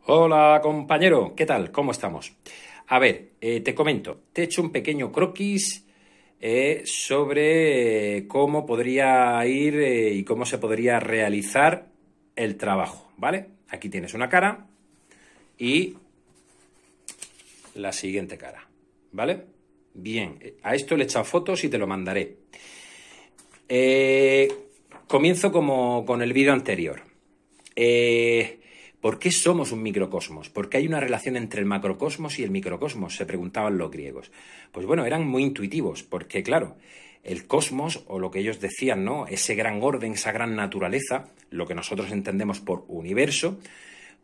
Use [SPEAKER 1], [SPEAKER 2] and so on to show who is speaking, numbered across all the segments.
[SPEAKER 1] Hola compañero, ¿qué tal? ¿Cómo estamos? A ver, te comento, te he hecho un pequeño croquis sobre cómo podría ir y cómo se podría realizar el trabajo, ¿vale? Aquí tienes una cara y la siguiente cara, ¿vale? Bien, a esto le he echado fotos y te lo mandaré. Eh, Comienzo como con el vídeo anterior. Eh, ¿Por qué somos un microcosmos? ¿Por qué hay una relación entre el macrocosmos y el microcosmos? Se preguntaban los griegos. Pues bueno, eran muy intuitivos, porque claro, el cosmos, o lo que ellos decían, ¿no? Ese gran orden, esa gran naturaleza, lo que nosotros entendemos por universo,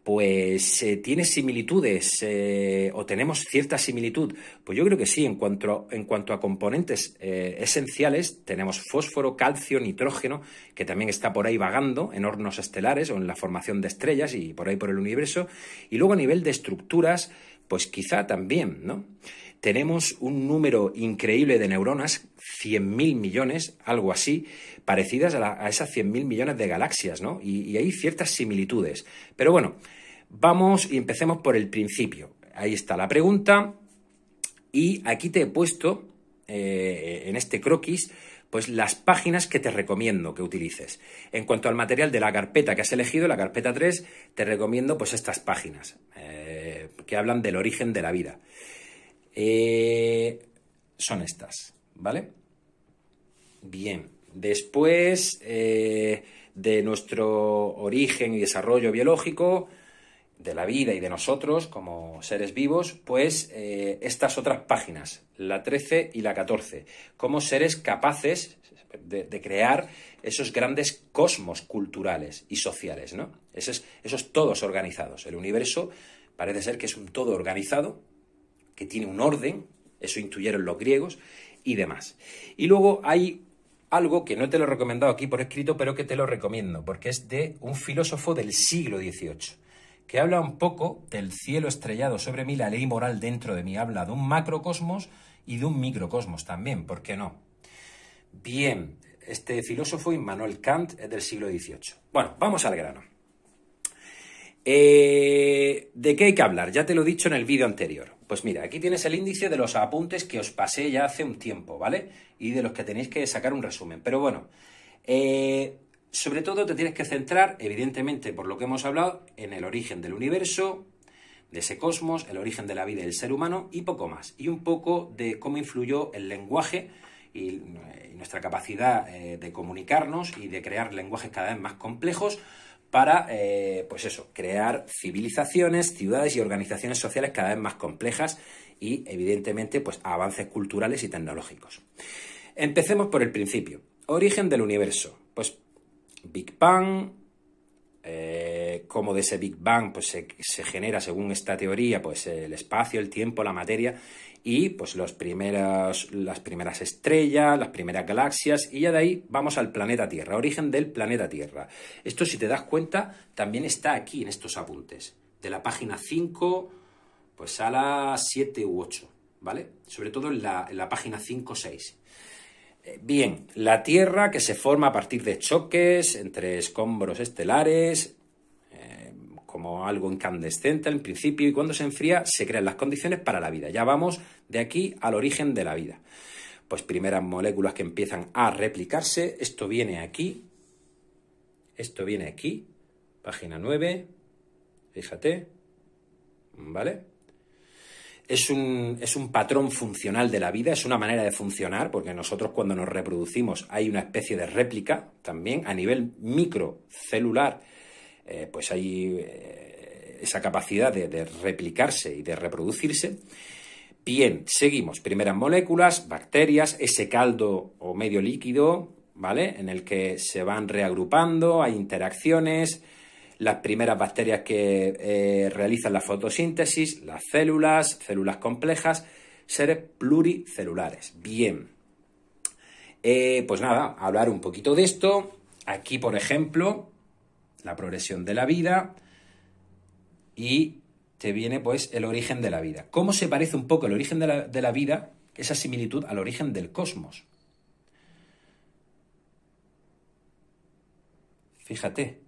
[SPEAKER 1] pues tiene similitudes o tenemos cierta similitud. Pues yo creo que sí, en cuanto a componentes esenciales, tenemos fósforo, calcio, nitrógeno, que también está por ahí vagando en hornos estelares o en la formación de estrellas y por ahí por el universo. Y luego a nivel de estructuras, pues quizá también, ¿no? Tenemos un número increíble de neuronas, 100.000 millones, algo así, parecidas a esas 100.000 millones de galaxias, ¿no? Y hay ciertas similitudes. Pero bueno, vamos y empecemos por el principio. Ahí está la pregunta y aquí te he puesto, en este croquis, pues las páginas que te recomiendo que utilices. En cuanto al material de la carpeta que has elegido, la carpeta 3, te recomiendo pues estas páginas que hablan del origen de la vida. Son estas, ¿vale? Bien, después de nuestro origen y desarrollo biológico, de la vida y de nosotros como seres vivos, pues estas otras páginas, la 13 y la 14, como seres capaces de crear esos grandes cosmos culturales y sociales, ¿no? Esos todos organizados. El universo parece ser que es un todo organizado, que tiene un orden, eso intuyeron los griegos y demás. Y luego hay algo que no te lo he recomendado aquí por escrito, pero que te lo recomiendo, porque es de un filósofo del siglo XVIII, que habla un poco del cielo estrellado sobre mí, la ley moral dentro de mí, habla de un macrocosmos y de un microcosmos también, ¿por qué no? Bien, este filósofo, Immanuel Kant, es del siglo XVIII. Bueno, vamos al grano. ¿De qué hay que hablar? Ya te lo he dicho en el vídeo anterior. Pues mira, aquí tienes el índice de los apuntes que os pasé ya hace un tiempo, ¿vale? Y de los que tenéis que sacar un resumen. Pero bueno, sobre todo te tienes que centrar, evidentemente, por lo que hemos hablado, en el origen del universo, de ese cosmos, el origen de la vida y del ser humano y poco más. Y un poco de cómo influyó el lenguaje y nuestra capacidad de comunicarnos y de crear lenguajes cada vez más complejos para, pues eso, crear civilizaciones, ciudades y organizaciones sociales cada vez más complejas y, evidentemente, pues avances culturales y tecnológicos. Empecemos por el principio. Origen del universo. Pues Big Bang, cómo de ese Big Bang pues, se genera, según esta teoría, pues el espacio, el tiempo, la materia y pues las primeras estrellas, las primeras galaxias y ya de ahí vamos al planeta Tierra, origen del planeta Tierra. Esto, si te das cuenta, también está aquí en estos apuntes, de la página 5 pues a la 7 u 8, ¿vale? Sobre todo en la página 5 o 6. Bien, la Tierra que se forma a partir de choques entre escombros estelares, como algo incandescente al principio, y cuando se enfría se crean las condiciones para la vida. Ya vamos de aquí al origen de la vida. Pues primeras moléculas que empiezan a replicarse, esto viene aquí, página 9, fíjate, ¿vale? Es un patrón funcional de la vida, es una manera de funcionar, porque nosotros cuando nos reproducimos hay una especie de réplica también a nivel microcelular, pues hay esa capacidad de replicarse y de reproducirse. Bien, seguimos. Primeras moléculas, bacterias, ese caldo o medio líquido, ¿vale? En el que se van reagrupando, hay interacciones, las primeras bacterias que realizan la fotosíntesis, las células complejas, seres pluricelulares. Bien. Pues nada, hablar un poquito de esto. Aquí, por ejemplo, la progresión de la vida y te viene pues el origen de la vida. ¿Cómo se parece un poco el origen de la vida, esa similitud al origen del cosmos? Fíjate.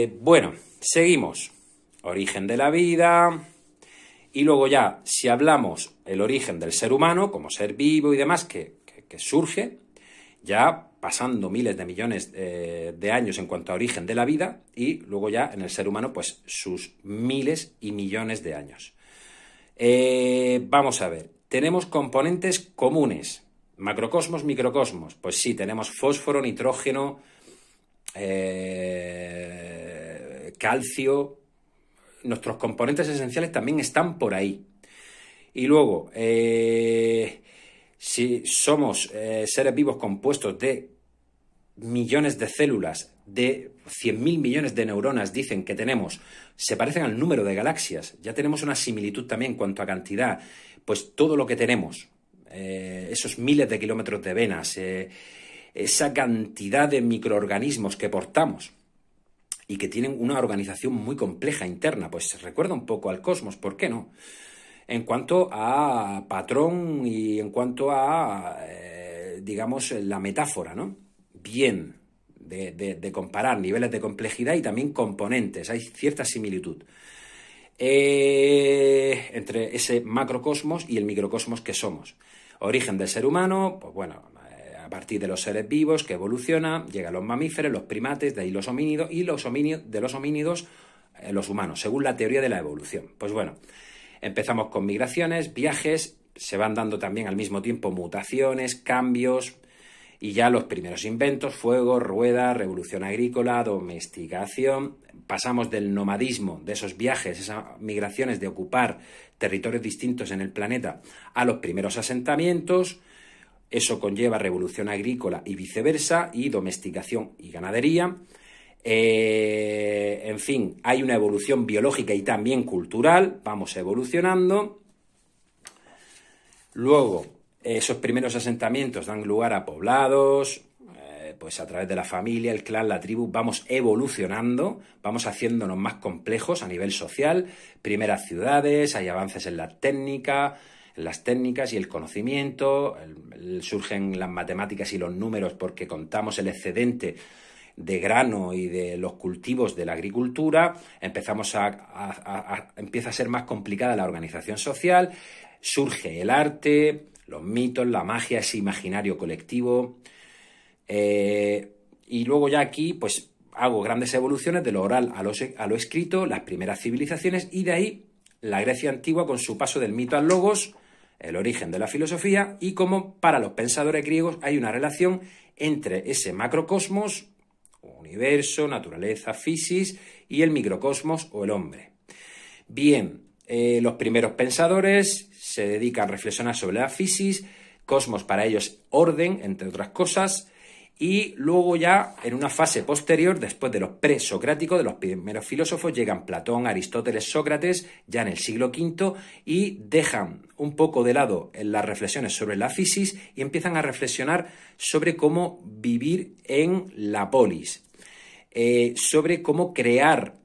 [SPEAKER 1] Bueno, seguimos. Origen de la vida. Y luego ya, si hablamos el origen del ser humano, como ser vivo y demás, que surge, ya pasando miles de millones de años en cuanto a origen de la vida, y luego ya en el ser humano, pues sus miles y millones de años. Vamos a ver, tenemos componentes comunes, macrocosmos, microcosmos. Pues sí, tenemos fósforo, nitrógeno, calcio. Nuestros componentes esenciales también están por ahí. Y luego, si somos seres vivos compuestos de millones de células, de 100.000 millones de neuronas, dicen que tenemos, se parecen al número de galaxias, ya tenemos una similitud también en cuanto a cantidad, pues todo lo que tenemos, esos miles de kilómetros de venas, esa cantidad de microorganismos que portamos y que tienen una organización muy compleja interna, pues recuerda un poco al cosmos, ¿por qué no? En cuanto a patrón y en cuanto a, digamos, la metáfora, ¿no? Bien, de comparar niveles de complejidad y también componentes, hay cierta similitud entre ese macrocosmos y el microcosmos que somos. Origen del ser humano, pues bueno, a partir de los seres vivos que evoluciona, llegan los mamíferos, los primates, de ahí los homínidos, y de los homínidos, los humanos, según la teoría de la evolución. Pues bueno, empezamos con migraciones, viajes, se van dando también al mismo tiempo mutaciones, cambios, y ya los primeros inventos, fuego, rueda, revolución agrícola, domesticación. Pasamos del nomadismo, de esos viajes, esas migraciones de ocupar territorios distintos en el planeta, a los primeros asentamientos. Eso conlleva revolución agrícola y viceversa, y domesticación y ganadería. En fin, hay una evolución biológica y también cultural, vamos evolucionando. Luego, esos primeros asentamientos dan lugar a poblados, pues a través de la familia, el clan, la tribu, vamos evolucionando, vamos haciéndonos más complejos a nivel social, primeras ciudades, hay avances en las técnicas y el conocimiento, surgen las matemáticas y los números porque contamos el excedente de grano y de los cultivos de la agricultura, empieza a ser más complicada la organización social, surge el arte, los mitos, la magia, ese imaginario colectivo, y luego ya aquí pues hago grandes evoluciones de lo oral a lo escrito, las primeras civilizaciones, y de ahí la Grecia antigua con su paso del mito al logos, el origen de la filosofía, y cómo para los pensadores griegos hay una relación entre ese macrocosmos, universo, naturaleza, fisis, y el microcosmos o el hombre. Bien, los primeros pensadores se dedican a reflexionar sobre la fisis, cosmos para ellos orden, entre otras cosas, y luego ya en una fase posterior, después de los presocráticos, de los primeros filósofos, llegan Platón, Aristóteles, Sócrates, ya en el siglo V, y dejan un poco de lado las reflexiones sobre la fisis y empiezan a reflexionar sobre cómo vivir en la polis, sobre cómo crear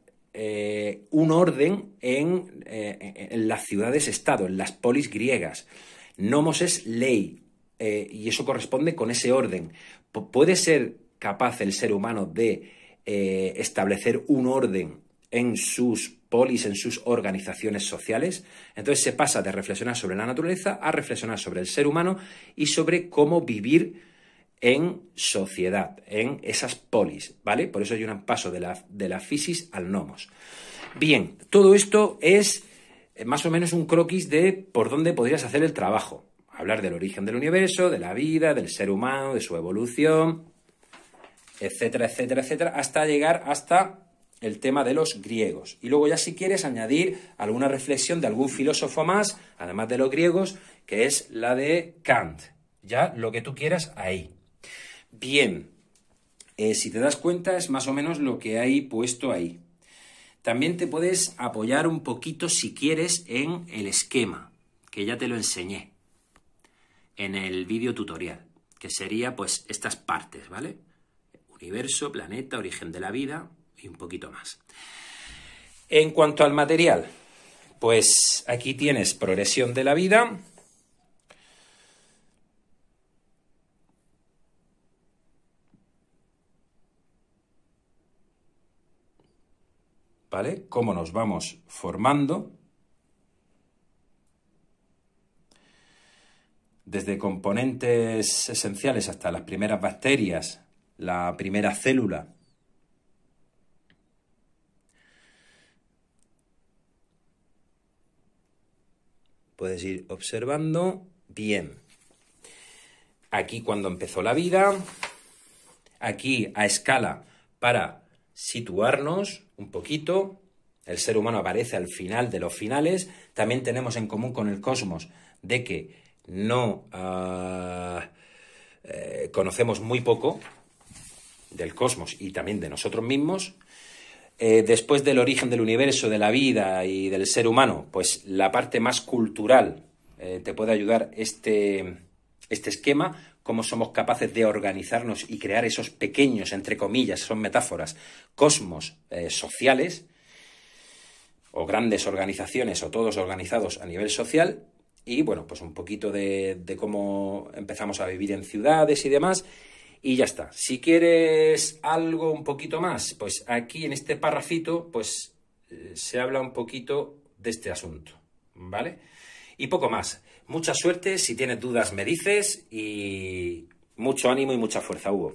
[SPEAKER 1] un orden en las ciudades-estado, en las polis griegas. Nomos es ley, y eso corresponde con ese orden. ¿Puede ser capaz el ser humano de establecer un orden en sus polis, en sus organizaciones sociales? Entonces se pasa de reflexionar sobre la naturaleza a reflexionar sobre el ser humano y sobre cómo vivir en sociedad, en esas polis, ¿vale? Por eso hay un paso de la fisis al nomos. Bien, todo esto es más o menos un croquis de por dónde podrías hacer el trabajo. Hablar del origen del universo, de la vida, del ser humano, de su evolución, etcétera, etcétera, etcétera, hasta llegar hasta el tema de los griegos. Y luego ya si quieres añadir alguna reflexión de algún filósofo más, además de los griegos, que es la de Kant. Ya lo que tú quieras ahí. Bien, si te das cuenta es más o menos lo que hay puesto ahí. También te puedes apoyar un poquito si quieres en el esquema, que ya te lo enseñé en el vídeo tutorial, que sería pues estas partes, ¿vale? Universo, planeta, origen de la vida y un poquito más. En cuanto al material, pues aquí tienes progresión de la vida. ¿vale? Cómo nos vamos formando. Desde componentes esenciales hasta las primeras bacterias, la primera célula. Puedes ir observando bien. Aquí cuando empezó la vida, aquí a escala para situarnos un poquito. El ser humano aparece al final de los finales. También tenemos en común con el cosmos de que no conocemos muy poco del cosmos y también de nosotros mismos. Después del origen del universo, de la vida y del ser humano, pues la parte más cultural te puede ayudar este esquema, cómo somos capaces de organizarnos y crear esos pequeños, entre comillas, son metáforas, cosmos sociales, o grandes organizaciones, o todos organizados a nivel social. Y bueno, pues un poquito de cómo empezamos a vivir en ciudades y demás. Y ya está. Si quieres algo un poquito más, pues aquí en este parrafito, pues se habla un poquito de este asunto, ¿vale? Y poco más. Mucha suerte. Si tienes dudas me dices y mucho ánimo y mucha fuerza, Hugo.